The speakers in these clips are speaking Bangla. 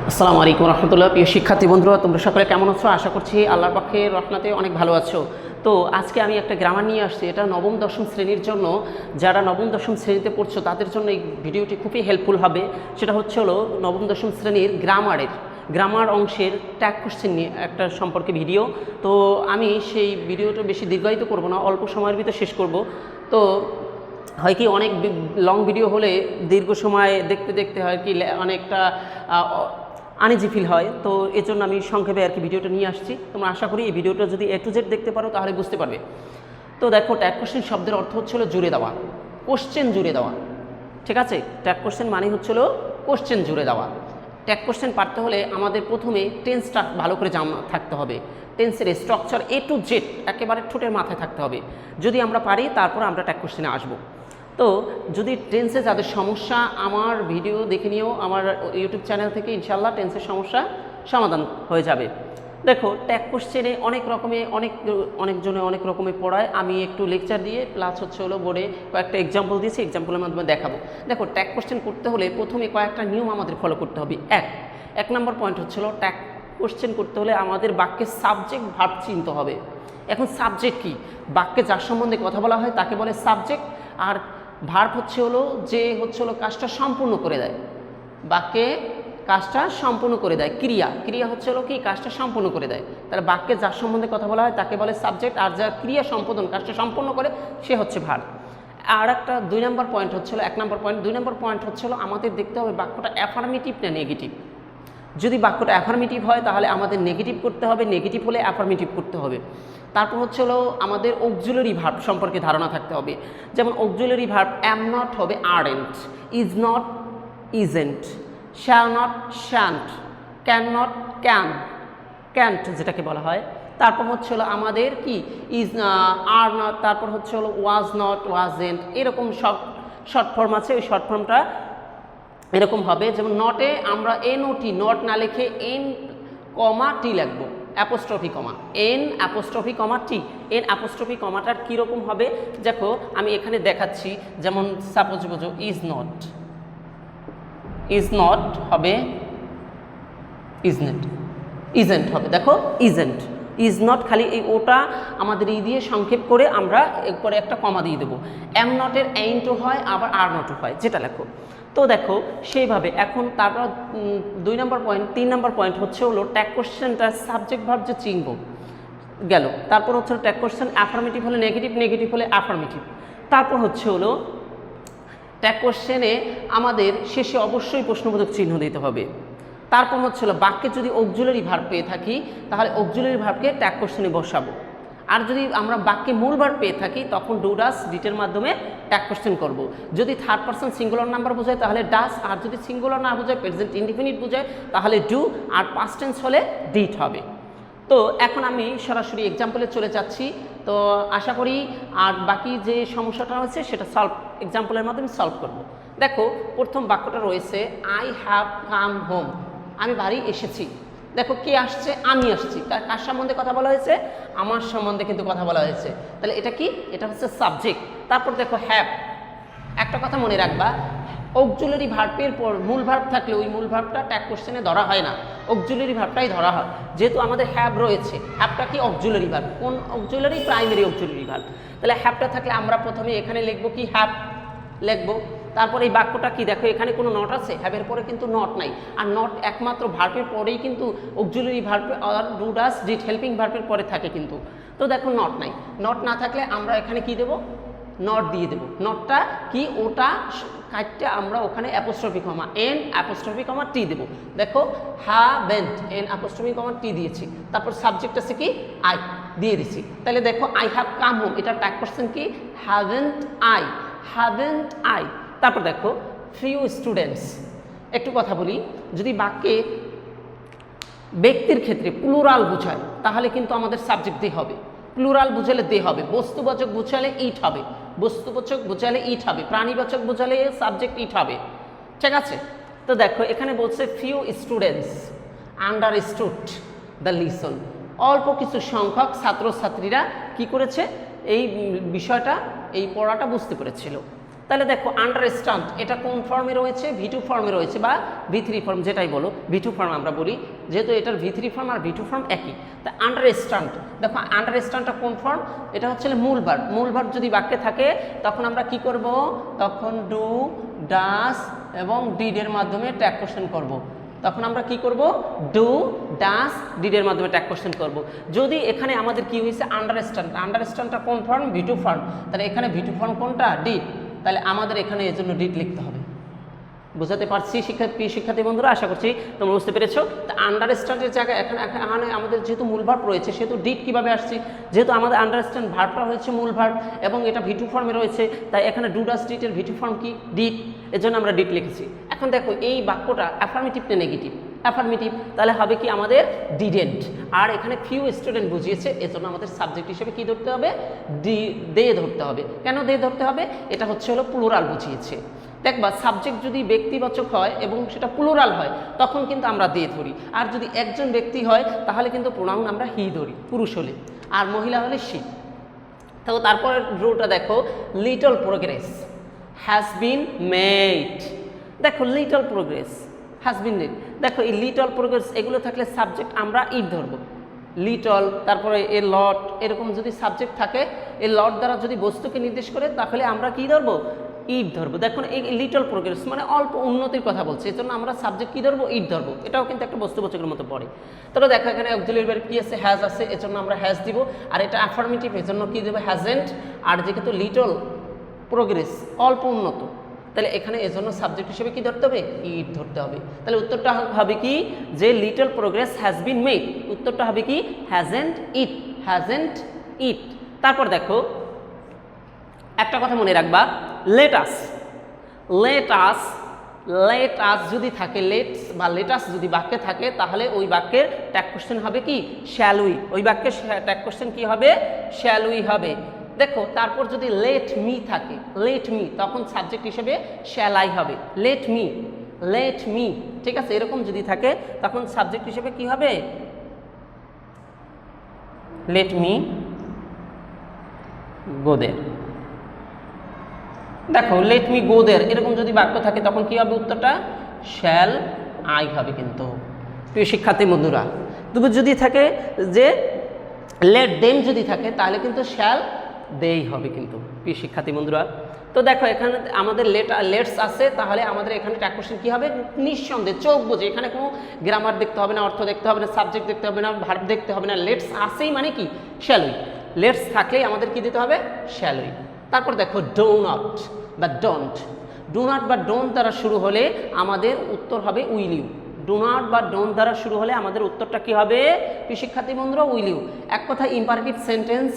আসসালামু আলাইকুম রহমতুল্লাহ। প্রিয় শিক্ষার্থী বন্ধুরা, তোমরা সকলে কেমন আছো? আশা করছি আল্লাহর পাকের রহমতে অনেক ভালো আছো। তো আজকে আমি একটা গ্রামার নিয়ে আসছি। এটা নবম দশম শ্রেণীর জন্য, যারা নবম দশম শ্রেণীতে পড়ছো তাদের জন্য এই ভিডিওটি খুবই হেল্পফুল হবে। সেটা হচ্ছে নবম দশম শ্রেণীর গ্রামার অংশের ট্যাগ কোশ্চেন নিয়ে একটা সম্পর্কে ভিডিও। তো আমি সেই ভিডিওটা বেশি দীর্ঘায়িত করব না, অল্প সময়ের ভিতরে শেষ করব। তো হয় কি, অনেক লং ভিডিও হলে দীর্ঘ সময় দেখতে দেখতে হয় কি অনেকটা আনইজি ফিল হয়। তো এর জন্য আমি সংক্ষেপে আর কি ভিডিওটা নিয়ে আসছি। তোমরা আশা করি এই ভিডিওটা যদি A to Z দেখতে পারো তাহলে বুঝতে পারবে। তো দেখো, ট্যাগ কোশ্চেন শব্দের অর্থ হচ্ছিল জুড়ে দেওয়া, কোশ্চেন জুড়ে দেওয়া। ঠিক আছে, ট্যাগ কোশ্চেন মানে হচ্ছিল কোশ্চেন জুড়ে দেওয়া। ট্যাগ কোশ্চেন পারতে হলে আমাদের প্রথমে টেন্সটা ভালো করে জানা থাকতে হবে। টেন্সের স্ট্রাকচার A to Z একেবারে ঠোঁটের মাথায় থাকতে হবে। যদি আমরা পারি তারপর আমরা ট্যাগ কোশ্চেনে আসবো। তো যদি টেন্সে যাদের সমস্যা, আমার ভিডিও দেখে নিয়েও আমার ইউটিউব চ্যানেল থেকে ইনশাল্লাহ টেন্সের সমস্যা সমাধান হয়ে যাবে। দেখো, ট্যাগ কোশ্চেনে অনেকজনে অনেক রকমের পড়ায়। আমি একটু লেকচার দিয়ে প্লাস বোর্ডে কয়েকটা এক্সাম্পল দিয়েছি, এক্সাম্পলের মাধ্যমে দেখাবো। দেখো, ট্যাগ কোশ্চেন করতে হলে প্রথমে কয়েকটা নিয়ম আমাদের ফলো করতে হবে। এক নম্বর পয়েন্ট হচ্ছিল, ট্যাগ কোশ্চেন করতে হলে আমাদের বাক্যের সাবজেক্ট ভার্ব চিনতে হবে। এখন সাবজেক্ট কি? বাক্যে যার সম্বন্ধে কথা বলা হয় তাকে বলে সাবজেক্ট। আর ভার্ব হচ্ছে যে কাজটা সম্পূর্ণ করে দেয়। বাক্যে কাজটা সম্পূর্ণ করে দেয়। ক্রিয়া হচ্ছে কি? কাজটা সম্পূর্ণ করে দেয়। তাহলে বাক্যে যার সম্বন্ধে কথা বলা হয় তাকে বলে সাবজেক্ট, আর যার ক্রিয়া সম্পাদন কাজটা সম্পূর্ণ করে সে হচ্ছে ভার্ব। আর একটা 2 নম্বর পয়েন্ট হচ্ছিল, 1 নম্বর পয়েন্ট 2 নম্বর পয়েন্ট হচ্ছিল আমাদের দেখতে হবে বাক্যটা অ্যাফার্মেটিভ না নেগেটিভ। যদি বাক্যটা অ্যাফার্মেটিভ হয় তাহলে আমাদের নেগেটিভ করতে হবে, নেগেটিভ হলে অ্যাফার্মেটিভ করতে হবে। তারপর আমাদের অক্সিলারি ভার্ব সম্পর্কে ধারণা থাকতে হবে। যেমন অক্সিলারি ভার্ব অ্যাম নট হবে aren't, is not isn't, shall not shan't, can not can't যেটাকে বলা হয়। তারপর আমাদের কি ইজ আর নট, তারপর ওয়াজ নট ওয়াজেন্ট, এরকম সব শর্ট ফর্ম আছে। ওই শর্ট ফর্মটা এরকম হবে। যেমন নটে আমরা NOT নট না লিখে N, T লিখবো, অ্যাপোস্ট্রফি কমা N অ্যাপোস্ট্রফি কমা T। N অ্যাপোস্ট্রফি কমাটার কীরকম হবে দেখো, আমি এখানে দেখাচ্ছি। যেমন সাপোজ বোঝো, ইজ নট হবে ইজেন্ট হবে। দেখো, ইজ নট খালি এই ওটা আমাদের দিয়ে সংক্ষেপ করে আমরা এরপরে একটা কমা দিয়ে দেবো। অ্যাম নটের এইন্টও হয়, আবার আর নটও হয়, যেটা লেখো। তো দেখো সেইভাবে। এখন তারপর 2 নম্বর পয়েন্ট 3 নম্বর পয়েন্ট ট্যাগ কোশ্চেনটার সাবজেক্ট ভার্ব যে চিনব গেল। তারপর ট্যাগ কোশ্চেন অ্যাফার্মেটিভ হলে নেগেটিভ, নেগেটিভ হলে অ্যাফার্মেটিভ। তারপর ট্যাগ কোশ্চেনে আমাদের শেষে অবশ্যই প্রশ্নবোধক চিহ্ন দিতে হবে। তারপর বাক্যে যদি অক্সিলারি ভার্ব পেয়ে থাকি তাহলে অক্সিলারি ভার্বকে ট্যাগ কোশ্চেনে বসাবো। আর যদি আমরা বাক্যে মূল ভার্ব পেয়ে থাকি তখন ডু ডাস ডিটের মাধ্যমে ট্যাগ কোশ্চেন করব। যদি থার্ড পারসন সিঙ্গুলার নাম্বার বোঝায় তাহলে ডাস, আর যদি সিঙ্গুলার না বোঝায় প্রেজেন্ট ইনডিফিনিট বোঝায় তাহলে ডু, আর পাস্ট টেন্স হলে ডিড হবে। তো এখন আমি সরাসরি এক্সাম্পলে চলে যাচ্ছি। তো আশা করি আর বাকি যে সমস্যাটা রয়েছে সেটা এক্সাম্পলের মাধ্যমে সলভ করব। দেখো, প্রথম বাক্যটা রয়েছে আই হ্যাভ কাম হোম, আমি বাড়ি এসেছি। দেখো, কে আসছে? আমি আসছি। কার সম্বন্ধে কথা বলা হয়েছে? আমার সম্বন্ধে কিন্তু কথা বলা হয়েছে। তাহলে এটা কি? এটা হচ্ছে সাবজেক্ট। তারপর দেখো হ্যাভ। একটা কথা মনে রাখবা, অক্সিলারি ভার্বের পর মূল ভার্ব থাকলে ওই মূল ভার্বটা ট্যাগ কোশ্চেনে ধরা হয় না, অক্সিলারি ভার্বটাই ধরা হয়। যেহেতু আমাদের হ্যাভ রয়েছে, হ্যাভটা কি? Auxiliary verb. কোন অক্সিলারি? Primary auxiliary verb. তাহলে হ্যাভটা থাকলে আমরা প্রথমে এখানে লিখবো কি? হ্যাভ লিখবো। তারপর এই বাক্যটা কি? দেখো, এখানে কোনো নট আছে? হ্যাভের পরে কিন্তু নট নাই। আর নট একমাত্র ভার্বের পরেই কিন্তু অক্সিলারি ভার্ব আর ডু ডাস ডিড হেল্পিং ভার্বের পরে থাকে কিন্তু। তো দেখো, নট নাই। নট না থাকলে আমরা এখানে কি দেব? নট দিয়ে দেব। নটটা কি? ওটা কাটতে আমরা ওখানে অ্যাপোস্ট্রফি কমা N অ্যাপোস্ট্রফি কমা T দেব। দেখো, হ্যাভেন্ট N অ্যাপোস্ট্রফি কমা T দিয়েছি। তারপর সাবজেক্ট আছে কি? আই দিয়ে দিছি। তাহলে দেখো, আই হ্যাভ কাম হোম, এটা ট্যাগ কোশ্চেন কি? Haven't I. তারপর দেখো, ফিউ স্টুডেন্টস। একটু কথা বলি, যদি বাক্যে ব্যক্তির ক্ষেত্রে প্লুরাল বোঝায় তাহলে কিন্তু আমাদের সাবজেক্ট দিয়ে হবে। প্লুরাল বুঝালে দে হবে, বস্তুবাচক বুঝালে ইট হবে, বস্তুবাচক বোঝালে ইট হবে, প্রাণীবাচক বোঝালে সাবজেক্ট ইট হবে। ঠিক আছে? তো দেখো, এখানে বলছে few students understood the lesson. অল্প কিছু সংখ্যক ছাত্রছাত্রীরা কি করেছে? এই বিষয়টা, এই পড়াটা বুঝতে পেরেছিল। তাহলে দেখো আন্ডারস্ট্যান্ড এটা কোন ফর্মে রয়েছে, V2 ফর্মে রয়েছে বা V3 ফর্ম যেটাই বলো, V2 ফর্ম আমরা বলি, যেহেতু এটার V3 ফর্ম আর V2 ফর্ম একই। তা আন্ডারস্ট্যান্ড, দেখো আন্ডারস্ট্যান্ডটা কোন ফর্ম, এটা হচ্ছে মূল ভার্ব। মূল ভার্ব যদি বাক্যে থাকে তখন আমরা কি করব, তখন ডু, ডাস এবং ডিড এর মাধ্যমে ট্যাগ কোশ্চেন করব। তখন আমরা কি করব, ডু, ডাস, ডিড এর মাধ্যমে ট্যাগ কোশ্চেন করব। যদি এখানে আমাদের কি হয়েছে আন্ডারস্ট্যান্ড, আন্ডারস্ট্যান্ডটা কোন ফর্ম, V2 ফর্ম, তাহলে এখানে V2 ফর্ম কোনটা, ডিড, তাহলে আমাদের এখানে এর জন্য ডিড লিখতে হবে। বুঝাতে পারছি শিক্ষার্থী বন্ধুরা, আশা করছি তোমরা বুঝতে পেরেছো। তা আন্ডারস্ট্যান্ডের জায়গায় এখানে আমাদের যেহেতু মূল ভার্ব রয়েছে সেহেতু ডিড কীভাবে আসছে, যেহেতু আমাদের আন্ডারস্ট্যান্ড ভার্বটা হয়েছে মূল ভার্ব এবং এটা V2 ফর্মে রয়েছে, তাই এখানে ডু ডাস ডিড এর V2 ফর্ম কি, ডিড, এর জন্য আমরা ডিড লিখেছি। এখন দেখো এই বাক্যটা অ্যাফার্মেটিভ না নেগেটিভ, অ্যাফার্মেটিভ, তাহলে হবে কি আমাদের ডিডেন্ট। আর এখানে ফিউ স্টুডেন্ট বুঝিয়েছে, এজন্য আমাদের সাবজেক্ট হিসেবে কি ধরতে হবে, দে ধরতে হবে। কেন দে ধরতে হবে, এটা হচ্ছে হলো প্লুরাল বুঝিয়েছে। দেখবা সাবজেক্ট যদি ব্যক্তিবাচক হয় এবং সেটা প্লুরাল হয় তখন কিন্তু আমরা দে ধরি, আর যদি একজন ব্যক্তি হয় তাহলে কিন্তু প্রোনাউন আমরা হি ধরি, পুরুষ হলে, আর মহিলা হলে শি। তো তারপরে রুলটা দেখো, little progress has been made. দেখো little progress has been made, দেখো এই লিটল প্রোগ্রেস এগুলো থাকলে সাবজেক্ট আমরা ইট ধরবো, লিটল, তারপরে এ লট, এরকম যদি সাবজেক্ট থাকে এই লট দ্বারা যদি বস্তুকে নির্দেশ করে তাহলে আমরা কি ধরবো, ইট ধরবো। দেখুন এই লিটল প্রোগ্রেস মানে অল্প উন্নতির কথা বলছে, এর জন্য আমরা সাবজেক্ট কী ধরবো, ইট ধরবো। এটাও কিন্তু একটা বস্তুবাচকের মতো পড়ে। তাহলে দেখো এখানে অক্সিলিয়ারি ভার্ব কি আছে, হ্যাজ আছে, এর জন্য আমরা হ্যাজ দিব, আর এটা অ্যাফার্মেটিভ এর জন্য কি দেবো, হ্যাজেন্ট। আর যেহেতু লিটল প্রোগ্রেস অল্প উন্নত, তাহলে এখানে এর জন্য সাবজেক্ট হিসেবে কি ধরতে হবে, ইট ধরতে হবে। তাহলে উত্তরটা হবে কি, যে little progress has been made, উত্তরটা হবে কি হ্যাজেন্ট ইট, হ্যাজেন্ট ইট। তারপর দেখো একটা কথা মনে রাখবা, লেটাস, লেটাস, লেটাস যদি থাকে, লেটস বা লেটাস যদি বাক্যে থাকে তাহলে ওই বাক্যের ট্যাগ কোশ্চেন হবে কি, শ্যাল উই, ওই বাক্যের ট্যাগ কোশ্চেন কি হবে, শ্যাল উই হবে। দেখো তারপর যদি লেট মি থাকে, লেট মি, তখন সাবজেক্ট হিসেবে শ্যাল আই হবে, লেট মি, লেট মি, ঠিক আছে, এরকম যদি থাকে তখন সাবজেক্ট হিসেবে কি হবে, লেট মি গো দেয়ার। দেখো লেট মি গো দেয়ার এরকম যদি বাক্য থাকে তখন কি হবে, উত্তরটা শ্যাল আই হবে। কিন্তু প্রিয় শিক্ষার্থী বন্ধুরা, তবে যদি থাকে যে লেট দেম যদি থাকে তাহলে কিন্তু শ্যাল দেই হবে কিন্তু প্রিয় শিক্ষার্থী বন্ধুরা। তো দেখো এখানে আমাদের লেটস আছে, তাহলে আমাদের এখানে ট্যাগ কোশ্চেন কী হবে, নিঃসন্দেহে চোখ বুঝে, এখানে কোনো গ্রামার দেখতে হবে না, অর্থ দেখতে হবে না, সাবজেক্ট দেখতে হবে না, ভার্ব দেখতে হবে না, লেটস আসেই মানে কি শ্যাল উই, লেটস থাকলেই আমাদের কি দিতে হবে, শ্যাল উই। তারপর দেখো ডো নট বা ডোন্ট, ডো নট বা ডোন্ট দ্বারা শুরু হলে আমাদের উত্তর হবে উইল ইউ, ডো নট বা ডোন্ট দ্বারা শুরু হলে আমাদের উত্তরটা কি হবে, প্রিয় শিক্ষার্থী বন্ধুরা, উইল ইউ। এক কথা ইম্পারেটিভ সেন্টেন্স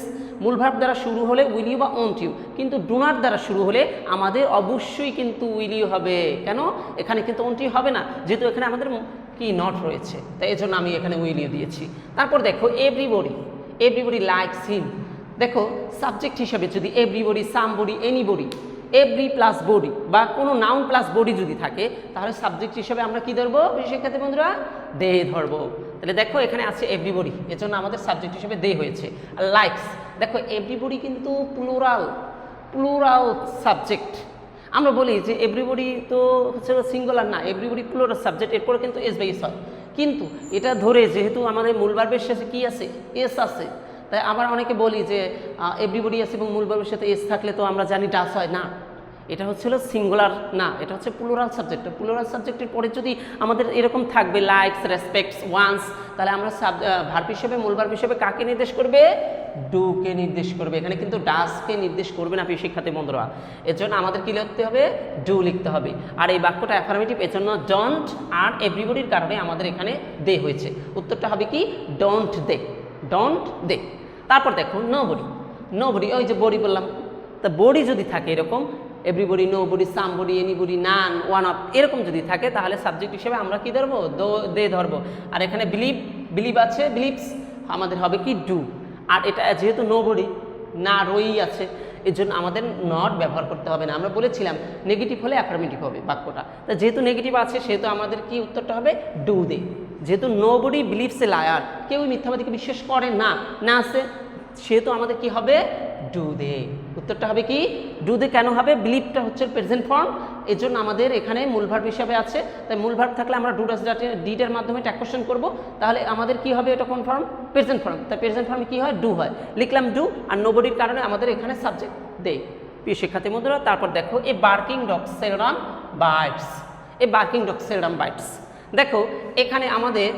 মূল ভার্ব দ্বারা শুরু হলে উইল ইউ বা ওন্ট ইউ, কিন্তু ডো নট দ্বারা শুরু হলে আমাদের অবশ্যই কিন্তু উইল ইউ হবে। কেন, এখানে কিন্তু ওন্ট ইউ হবে না, যেহেতু এখানে আমাদের কি নট রয়েছে, তাই এর জন্য আমি এখানে উইল ইউ দিয়েছি। তারপর দেখো এভরিবডি, এভরিবডি লাইকস হিম, দেখো সাবজেক্ট হিসাবে যদি everybody, somebody, anybody, every plus body বা কোনো নাউন প্লাস বডি যদি থাকে তাহলে সাবজেক্ট হিসেবে আমরা কি ধরবো শিক্ষার্থী বন্ধুরা, দে ধরবো। তাহলে দেখো এখানে আছে এভরিবডি, এর জন্য আমাদের সাবজেক্ট হিসেবে দে হয়েছে। আর লাইকস, দেখো এভরিবডি কিন্তু প্লুরাল, প্লুরাল সাবজেক্ট। আমরা বলি যে এভরিবডি তো হচ্ছে সিঙ্গুলার না, এভরিবডি প্লুরাল সাবজেক্ট, এরপরে কিন্তু এস বাই এস হয়, কিন্তু এটা ধরে যেহেতু আমাদের মূল ভার্বের শেষে কি আছে, এস আছে, তাই আবার অনেকে বলি যে এভরিবডি আছে এবং মূল ভার্বের সাথে এস থাকলে তো আমরা জানি ডাস হয় না, এটা হচ্ছিল সিঙ্গুলার না, এটা হচ্ছে প্লুরাল সাবজেক্ট। প্লুরাল সাবজেক্টের পরে যদি আমাদের এরকম থাকবে লাইকস, রেসপেক্টস, ওয়ান্স, তাহলে আমরা ভার্ব হিসেবে মূল ভার্ব হিসেবে কাকে নির্দেশ করবে, ডুকে নির্দেশ করবে, এখানে কিন্তু ডাসকে নির্দেশ করবে না প্রিয় শিক্ষার্থী বন্ধুরা। এর জন্য আমাদের কি লিখতে হবে, ডু লিখতে হবে। আর এই বাক্যটা অ্যাফার্মেটিভ, এর জন্য ডোন্ট আর এভরিবডির কারণে আমাদের এখানে দে হয়েছে, উত্তরটা হবে কি ডোন্ট দে, ডোন্ট দে। তারপর দেখো নোবডি, নোবডি, ওই যে বডি বললাম, তা বডি যদি থাকে এরকম everybody, nobody, somebody, anybody, none, one of, এরকম যদি থাকে তাহলে সাবজেক্ট হিসেবে আমরা কি ধরবো, দে ধরবো। আর এখানে বিলিভ, বিলিভ আছে, বিলিভস, আমাদের হবে কি ডু। আর এটা যেহেতু নোবডি না রই আছে এর জন্য আমাদের নট ব্যবহার করতে হবে না, আমরা বলেছিলাম নেগেটিভ হলে অ্যাফার্মেটিভ হবে বাক্যটা, তা যেহেতু নেগেটিভ আছে সেহেতু আমাদের কি উত্তরটা হবে ডু দে। যেহেতু নোবডি বিলিভস এ লায়ার, কেউ মিথ্যাবাদীকে বিশ্বাস করে না, না আছে, সেহেতু আমাদের কি হবে ডু দে। উত্তরটা হবে কি ডু দে। কেন হবে? বিলিভটা হচ্ছে প্রেজেন্ট ফর্ম, এর জন্য আমাদের এখানে মূল ভার্ব হিসাবে আছে। তাই মূল ভার্ব থাকলে আমরা ডু ডাজ ডিড এর মাধ্যমে ট্যাগ কোশ্চেন করব, তাহলে আমাদের কি হবে? এটা কোন ফর্ম? Present form. তাই প্রেজেন্ট ফর্মে কি হয়? ডু হয়। লিখলাম ডু, আর নোবডির কারণে আমাদের এখানে সাবজেক্ট দে। প্রিয় শিক্ষার্থী বন্ধুরা, তারপর দেখো a barking dog seldom bites. A barking dog seldom bites. দেখো এখানে আমাদের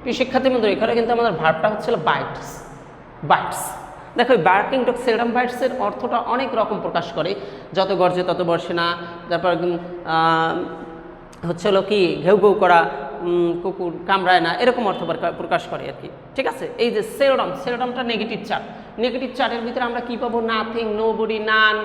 প্রিয় শিক্ষার্থী বন্ধুরা, এখানে কিন্তু আমাদের ভার্বটা হচ্ছিল বাইটস। বাইটস দেখো বার্কিং ডগ সেলডম বাইটসের অর্থটা অনেক রকম প্রকাশ করে, যত গর্জে তত বর্ষে না, তারপর হচ্ছে হলো কি ঘেউ ঘেউ করা, কুকুর কামড়ায় না, এরকম অর্থ প্রকাশ করে আর কি। ঠিক আছে, এই যে সেলডম, সেলডমটা নেগেটিভ চার্ট। নেগেটিভ চার্টের ভিতরে আমরা কি পাবো? নাথিং, নো বডি, নান,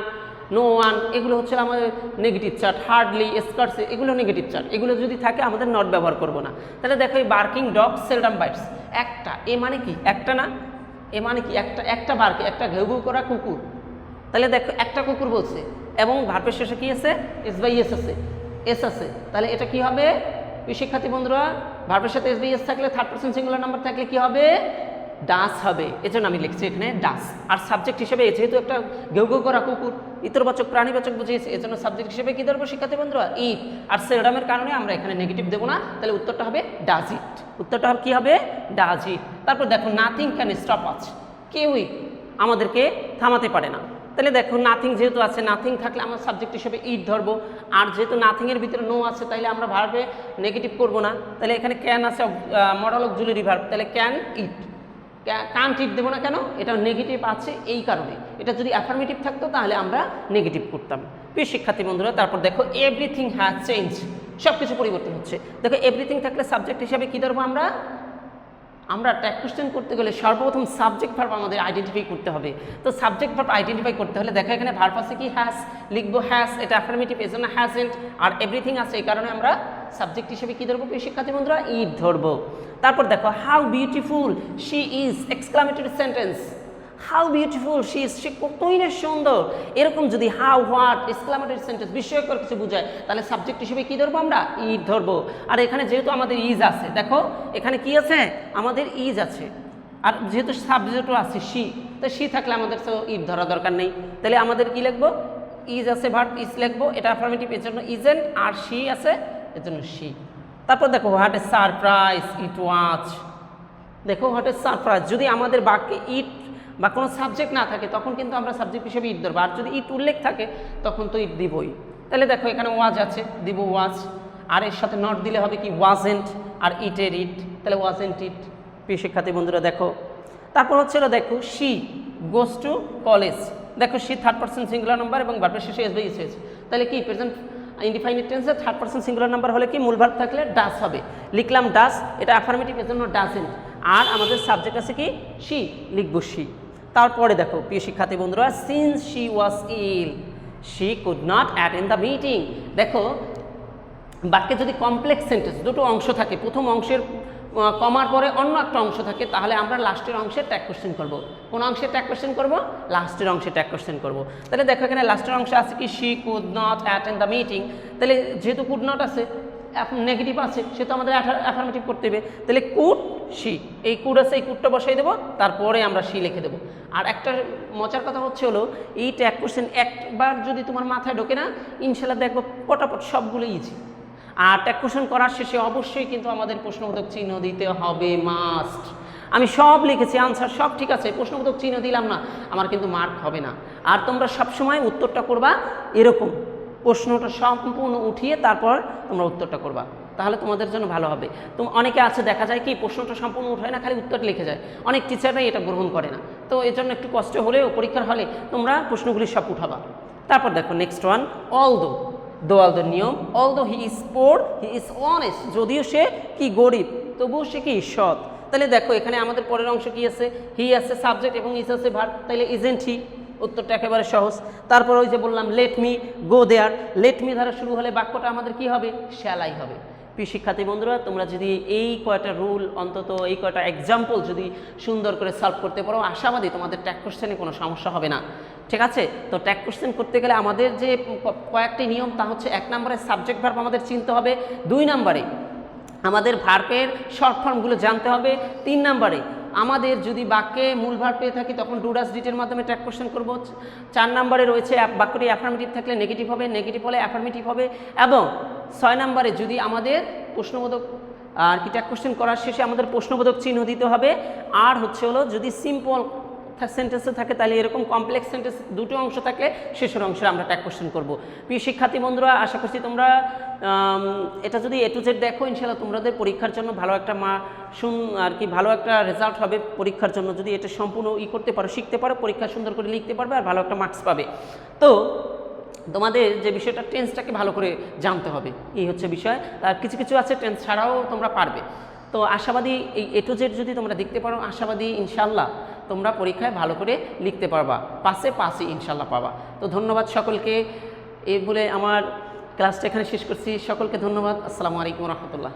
নো ওয়ান, এগুলো হচ্ছে আমাদের নেগেটিভ চার্ট। হার্ডলি, স্কার্টস, এগুলো নেগেটিভ চার্ট। এগুলো যদি থাকে আমাদের নট ব্যবহার করব না। তাহলে দেখো এই বার্কিং ডগ সেলডম বাইটস, একটা, এ মানে কি? একটা না, এ মানে কি? একটা বার্ক, একটা ঘেউ ঘেউ করা কুকুর। তাহলে দেখো একটা কুকুর বলছে, এবং ভার্বের শেষে কি আছে? এস বাই এস আছে, এস আছে। তাহলে এটা কি হবে? শিক্ষার্থী বন্ধুরা, ভার্বের সাথে এস বাই এস থাকলে, থার্ড পারসন সিঙ্গুলার নাম্বার থাকলে কি হবে? ডাস হবে। এজন্য আমি লিখছি এখানে ডাস। আর সাবজেক্ট হিসেবে যেহেতু একটা ঘেউ ঘেউ করা কুকুর ইতরবাচক প্রাণীবাচক বুঝিয়েছে, এজন্য সাবজেক্ট হিসেবে কি ধরবো শিক্ষার্থী বন্ধুরা? ইট। আর সেলডমের কারণে আমরা এখানে নেগেটিভ দেবো না, তাহলে উত্তরটা হবে ডাজ ইট। উত্তরটা হবে কি হবে? Does it. তারপর দেখো নাথিং ক্যান স্টপ আস, কেউই আমাদেরকে থামাতে পারে না। তাহলে দেখো নাথিং যেহেতু আছে, নাথিং থাকলে আমরা সাবজেক্ট হিসেবে ইট ধরবো। আর যেহেতু নাথিংয়ের ভিতরে নো আছে, তাইলে আমরা ভার্বে নেগেটিভ করবো না। তাহলে এখানে ক্যান আছে, মডেল অফ জুলিরি ভার্ব, তাহলে ক্যান ইট। কান্ট ইট দেবো না কেন? এটা নেগেটিভ আছে এই কারণে। এটা যদি অ্যাফার্মেটিভ থাকতো তাহলে আমরা নেগেটিভ করতাম। প্রিয় শিক্ষার্থী বন্ধুরা, তারপর দেখো এভরিথিং হ্যাজ চেঞ্জ, সব কিছু পরিবর্তন হচ্ছে। দেখো এভরিথিং থাকলে সাবজেক্ট হিসাবে কী ধরবো আমরা? আমরা ট্যাগ কোশ্চেন করতে গেলে সর্বপ্রথম সাবজেক্ট ভার্ব আমাদের আইডেন্টিফাই করতে হবে। তো সাবজেক্ট ভার্ব আইডেন্টিফাই করতে হলে দেখো এখানে ভার্ব আছে কি? হ্যাজ, লিখবো হ্যাজ, এটা অ্যাফার্মেটিভ, এর জন্য হ্যাজেন্ট। আর এভরিথিং আছে, এই কারণে আমরা সাবজেক্ট হিসেবে কী ধরবো প্রিয় শিক্ষার্থী বন্ধুরা? ইট ধরবো। তারপর দেখো how beautiful she is, exclamatory sentence. How beautiful she is, সে কতই না সুন্দর। এরকম যদি হাউ, হোয়াট, এক্সক্লামেটরি সেন্টেন্স বিস্ময়কর কিছু বোঝায়, তাহলে সাবজেক্ট হিসেবে কী ধরবো আমরা? ইট ধরবো। আর এখানে যেহেতু আমাদের ইজ আছে, দেখো এখানে কি আছে? আমাদের ইজ আছে। আর যেহেতু সাবজেক্টও আছে শি, তো শি থাকলে আমাদের তো ইট ধরা দরকার নেই। তাহলে আমাদের কি লিখবো? ইজ আছে, ভার্ব ইজ লিখবো, এটা অ্যাফার্মেটিভ, এর জন্য ইজেন্ট। আর শি আছে, এর জন্য শি। তারপর দেখো হোয়াট এ সারপ্রাইজ ইট ওয়াজ। দেখো হোয়াট এ সারপ্রাইজ, যদি আমাদের বাক্যে ইট বা কোনো সাবজেক্ট না থাকে তখন কিন্তু আমরা সাবজেক্ট হিসেবে ইট ধরবো। আর যদি ইট উল্লেখ থাকে তখন তো ইট দিবই। তাহলে দেখো এখানে ওয়াজ আছে, দিব ওয়াজ। আর এর সাথে নট দিলে হবে কি? ওয়াজেন্ট। আর ইটের ইট, তাহলে ওয়াজেন্ট ইট। প্রিয় শিক্ষার্থী বন্ধুরা দেখো, তারপর হচ্ছিল দেখো শি গোস টু কলেজ। দেখো she third person singular number এবং ভার্বের শেষে এস বাই এস হয়েছে। তাহলে কি প্রেজেন্ট ইনডিফাইনিট টেন্সে থার্ড পারসন সিঙ্গুলার নাম্বার হলে কি? মূল ভার্ব থাকলে ডাস হবে। লিখলাম ডাস, এটা অ্যাফার্মেটিভ, এর জন্য ডাজেন্ট। আর আমাদের সাবজেক্ট আছে কি? শি, লিখবো শি। তারপরে দেখো প্রিয় শিক্ষার্থী বন্ধুরা, since she was ill she could not attend the meeting. দেখো বাক্যে যদি কমপ্লেক্স সেন্টেন্স, দুটো অংশ থাকে, প্রথম অংশের কমার পরে অন্য একটা অংশ থাকে, তাহলে আমরা লাস্টের অংশে ট্যাগ কোশ্চেন করবো। কোন অংশে ট্যাগ কোশ্চেন করবো? লাস্টের অংশে ট্যাগ কোশ্চেন করবো। তাহলে দেখো এখানে লাস্টের অংশে আছে কি? She could not attend the meeting. তাহলে যেহেতু কুড নট আছে, নেগেটিভ আছে, সে তো আমাদের অ্যাফার্মেটিভ করতে হবে। তাহলে কুড শি, এই কুড আছে, এই কুডটা বসাই দেবো, তারপরে আমরা শি লিখে দেবো। আর একটা মজার কথা হচ্ছে হলো, এই ট্যাগ কোশ্চেন একবার যদি তোমার মাথায় ঢোকে না, ইনশাল্লাহ দেখবো পটাপট সবগুলো ইজি। আর ট্যাগ কোশ্চেন করার শেষে অবশ্যই কিন্তু আমাদের প্রশ্নবোধক চিহ্ন দিতে হবে, মাস্ট। আমি সব লিখেছি, আনসার সব ঠিক আছে, প্রশ্নবোধক চিহ্ন দিলাম না, আমার কিন্তু মার্ক হবে না। আর তোমরা সবসময় উত্তরটা করবা এরকম, প্রশ্নটা সম্পূর্ণ উঠিয়ে তারপর তোমরা উত্তরটা করবা, তাহলে তোমাদের জন্য ভালো হবে। তো অনেকে আছে দেখা যায় কি প্রশ্নটা সম্পূর্ণ উঠায় না, খালি উত্তর লিখে যায়। অনেক টিচাররাই এটা গ্রহণ করে না। তো এর জন্য একটু কষ্ট হলেও পরীক্ষার হলে তোমরা প্রশ্নগুলি সব উঠাবা। তারপর দেখো নেক্সট ওয়ান, অলদো। দোয়ালদো নিয়ম, although he is poor he is honest. যদিও সে কি গরিব, তবুও সে কি সৎ। তাহলে দেখো এখানে আমাদের পরের অংশ কি আছে? হি আছে সাবজেক্ট এবং ইজ আছে ভার্ব, তাহলে ইজেন্ট হি। উত্তরটা একেবারে সহজ। তারপর ওই যে বললাম লেট মি গো দেয়ার, লেট মি দ্বারা শুরু হলে বাক্যটা আমাদের কি হবে? শ্যালাই হবে। প্রিয় শিক্ষার্থী বন্ধুরা, তোমরা যদি এই কয়টা রুল, অন্তত এই কয়টা এক্সাম্পল যদি সুন্দর করে সলভ করতে পারো, আশাবাদী তোমাদের ট্যাগ কোশ্চেনে কোনো সমস্যা হবে না। ঠিক আছে? তো ট্যাগ কোশ্চেন করতে গেলে আমাদের যে কয়েকটি নিয়ম, তা হচ্ছে 1 নম্বরে সাবজেক্ট ভার্ব আমাদের চিনতে হবে, 2 নম্বরে আমাদের ভার্বের শর্ট ফর্মগুলো জানতে হবে, 3 নম্বরে আমাদের যদি বাক্যে মূল ভার্ব পেয়ে থাকি তখন ডু ডাজ ডিটের মাধ্যমে ট্র্যাক কোশ্চেন করব। 4 নম্বরে রয়েছে বাক্যটি অ্যাফার্মেটিভ থাকলে নেগেটিভ হবে, নেগেটিভ হলে অ্যাফার্মেটিভ হবে। এবং 6 নম্বরে যদি আমাদের প্রশ্নবোধক আর কি ট্র্যাক কোশ্চেন করার শেষে আমাদের প্রশ্নবোধক চিহ্ন দিতে হবে। আর হচ্ছে হলো যদি সিম্পল সেন্টেন্সে থাকে তাহলে এরকম কমপ্লেক্স সেন্টেন্স দুটো অংশ থাকে, শেষের অংশে আমরা ট্যাগ কোশ্চেন করব। প্রিয় শিক্ষার্থী বন্ধুরা, আশা করছি তোমরা এটা যদি A to Z দেখো ইনশাআল্লাহ তোমাদের পরীক্ষার জন্য ভালো একটা আর কি ভালো একটা রেজাল্ট হবে পরীক্ষার জন্য। যদি এটা সম্পূর্ণ করতে পারো, শিখতে পারো, পরীক্ষা সুন্দর করে লিখতে পারবে আর ভালো একটা মার্কস পাবে। তো তোমাদের যে বিষয়টা টেন্সটাকে ভালো করে জানতে হবে, এই হচ্ছে বিষয়। আর কিছু কিছু আছে টেন্স ছাড়াও তোমরা পারবে। তো আশাবাদী এই A to Z যদি তোমরা দেখতে পারো, আশাবাদী ইনশাআল্লাহ তোমরা পরীক্ষায় ভালো করে লিখতে পারবা, পাসে ইনশাআল্লাহ পাবা। তো ধন্যবাদ সকলকে। এই বলে আমার ক্লাসটা এখানে শেষ করছি। সকলকে ধন্যবাদ। আসসালামু আলাইকুম রহমতুল্লাহ।